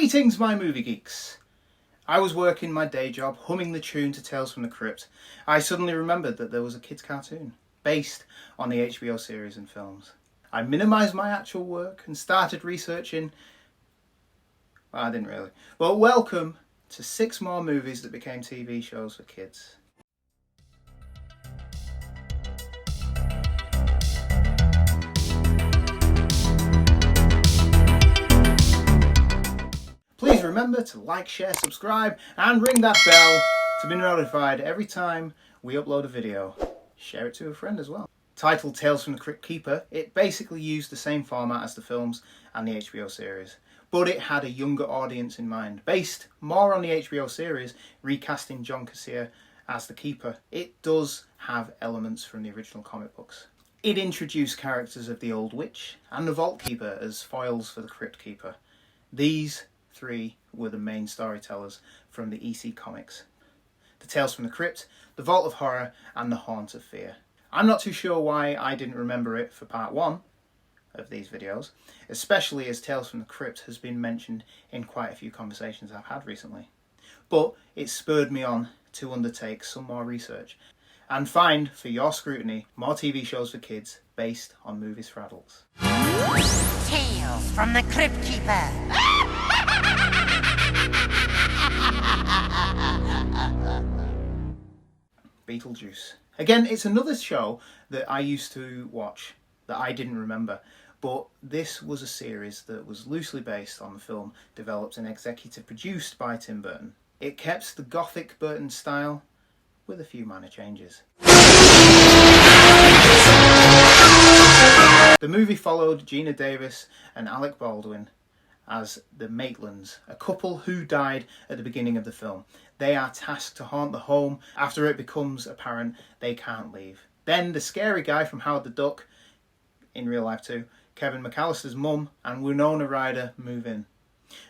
Greetings, my movie geeks. I was working my day job, humming the tune to Tales from the Crypt. I suddenly remembered that there was a kids' cartoon based on the HBO series and films. I minimised my actual work and started researching. Well, I didn't really. But welcome to 6 more movies that became TV shows for kids. Please remember to like, share, subscribe and ring that bell to be notified every time we upload a video. Share it to a friend as well. Titled Tales from the Crypt Keeper, it basically used the same format as the films and the HBO series, but it had a younger audience in mind. Based more on the HBO series, recasting John Cassier as the Keeper, it does have elements from the original comic books. It introduced characters of the Old Witch and the Vault Keeper as foils for the Crypt Keeper. These 3 were the main storytellers from the EC comics: the Tales from the Crypt, the Vault of Horror and the Haunt of Fear. I'm not too sure why I didn't remember it for part 1 of these videos, especially as Tales from the Crypt has been mentioned in quite a few conversations I've had recently. But it spurred me on to undertake some more research and find, for your scrutiny, more TV shows for kids based on movies for adults. Tales from the Crypt Keeper. Beetlejuice. Again, it's another show that I used to watch that I didn't remember, but this was a series that was loosely based on the film developed and executive produced by Tim Burton. It kept the gothic Burton style with a few minor changes. The movie followed Gina Davis and Alec Baldwin as the Maitlands, a couple who died at the beginning of the film. They are tasked to haunt the home after it becomes apparent they can't leave. Then the scary guy from Howard the Duck, in real life too, Kevin McAllister's mum and Winona Ryder move in.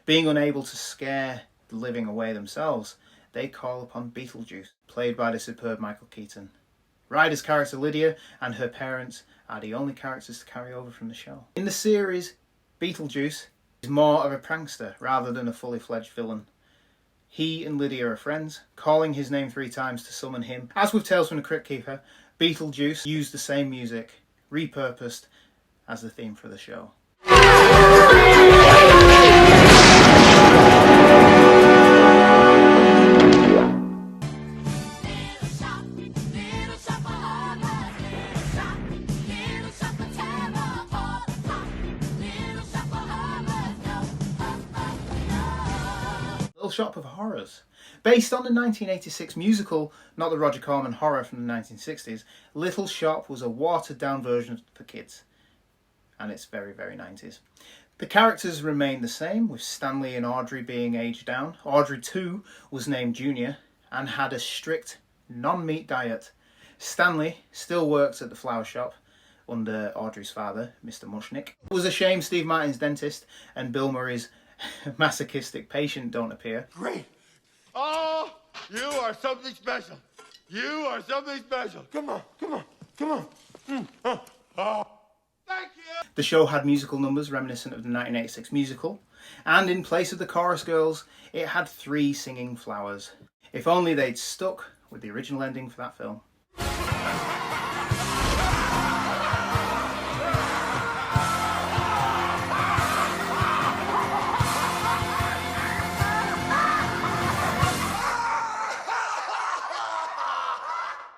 Being unable to scare the living away themselves, they call upon Beetlejuice, played by the superb Michael Keaton. Ryder's character Lydia and her parents are the only characters to carry over from the show. In the series, Beetlejuice is more of a prankster rather than a fully fledged villain. He and Lydia are friends, calling his name 3 times to summon him. As with Tales from the Crypt Keeper, Beetlejuice used the same music, repurposed as the theme for the show. Shop of Horrors. Based on the 1986 musical, not the Roger Corman horror from the 1960s, Little Shop was a watered down version for kids. And it's very, very 90s. The characters remained the same, with Stanley and Audrey being aged down. Audrey too was named Junior and had a strict non-meat diet. Stanley still worked at the flower shop under Audrey's father, Mr. Mushnick. It was a shame Steve Martin's dentist and Bill Murray's masochistic patient don't appear. Great! Oh, you are something special. You are something special. Come on, come on, come on. Oh, thank you! The show had musical numbers reminiscent of the 1986 musical, and in place of the chorus girls, it had 3 singing flowers. If only they'd stuck with the original ending for that film.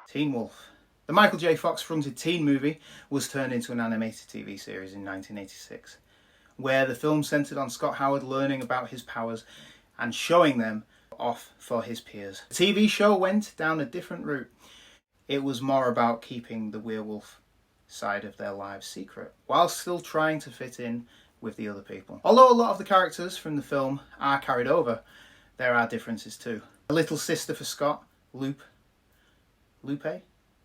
Teen Wolf. The Michael J. Fox fronted teen movie was turned into an animated TV series in 1986, where the film centred on Scott Howard learning about his powers and showing them off for his peers. The TV show went down a different route. It was more about keeping the werewolf side of their lives secret, while still trying to fit in with the other people. Although a lot of the characters from the film are carried over, there are differences too. A little sister for Scott, Lupe,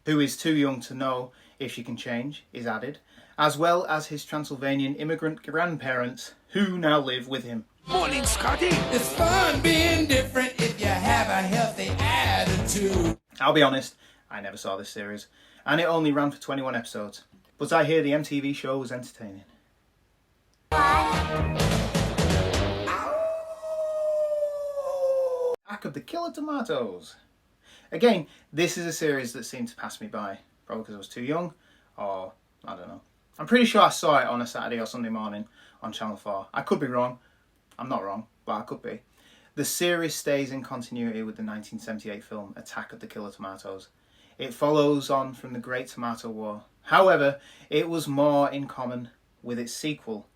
who is too young to know if she can change, is added, as well as his Transylvanian immigrant grandparents who now live with him. Morning, Scotty. It's fun being different if you have a healthy attitude. I'll be honest, I never saw this series, and it only ran for 21 episodes, but I hear the MTV show was entertaining. Attack of the Killer Tomatoes. Again, this is a series that seemed to pass me by, probably because I was too young, or I don't know. I'm pretty sure I saw it on a Saturday or Sunday morning on Channel 4. I could be wrong. I'm not wrong, but I could be. The series stays in continuity with the 1978 film Attack of the Killer Tomatoes. It follows on from the Great Tomato War. However, it was more in common with its sequel,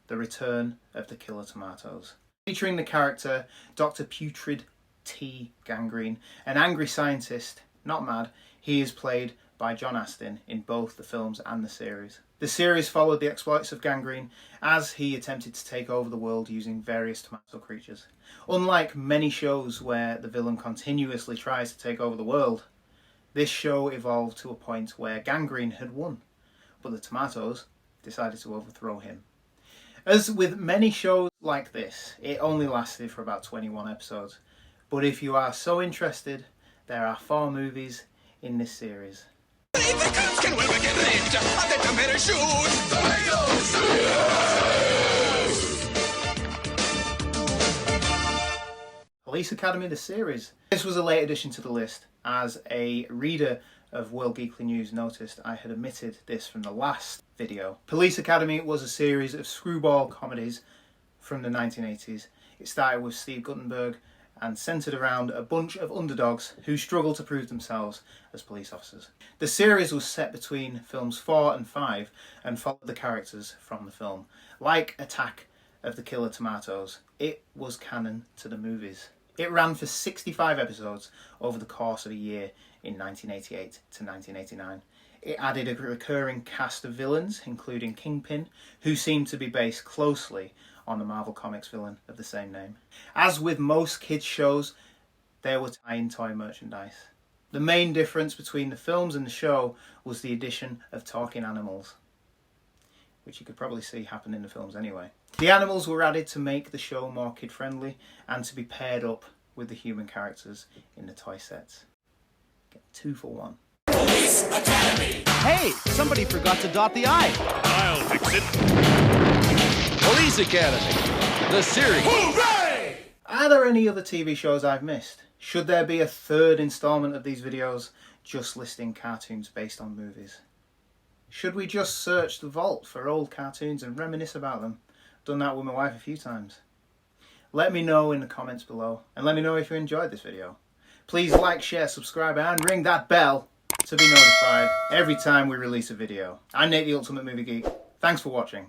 The Return of the Killer Tomatoes. Featuring the character Dr. Putrid T. Gangrene, an angry scientist, not mad. He is played by John Astin in both the films and the series. The series followed the exploits of Gangrene as he attempted to take over the world using various tomato creatures. Unlike many shows where the villain continuously tries to take over the world, this show evolved to a point where Gangrene had won, but the tomatoes decided to overthrow him. As with many shows like this, it only lasted for about 21 episodes, but if you are so interested, there are 4 movies in this series. Police Academy the series. This was a late addition to the list, as a reader of World Geekly News noticed I had omitted this from the last video. Police Academy was a series of screwball comedies from the 1980s. It started with Steve Guttenberg and centred around a bunch of underdogs who struggle to prove themselves as police officers. The series was set between films 4 and 5 and followed the characters from the film. Like Attack of the Killer Tomatoes, it was canon to the movies. It ran for 65 episodes over the course of a year in 1988 to 1989. It added a recurring cast of villains, including Kingpin, who seemed to be based closely on the Marvel Comics villain of the same name. As with most kids shows, there were tie-in toy merchandise. The main difference between the films and the show was the addition of talking animals, which you could probably see happen in the films anyway. The animals were added to make the show more kid-friendly and to be paired up with the human characters in the toy sets. Get 2 for 1. Police Academy! Hey, somebody forgot to dot the I. I'll fix it. Police Academy, the series. Hooray! Are there any other TV shows I've missed? Should there be a 3rd installment of these videos just listing cartoons based on movies? Should we just search the vault for old cartoons and reminisce about them? Done that with my wife a few times. Let me know in the comments below, and let me know if you enjoyed this video. Please like, share, subscribe, and ring that bell to be notified every time we release a video. I'm Nate the Ultimate Movie Geek. Thanks for watching.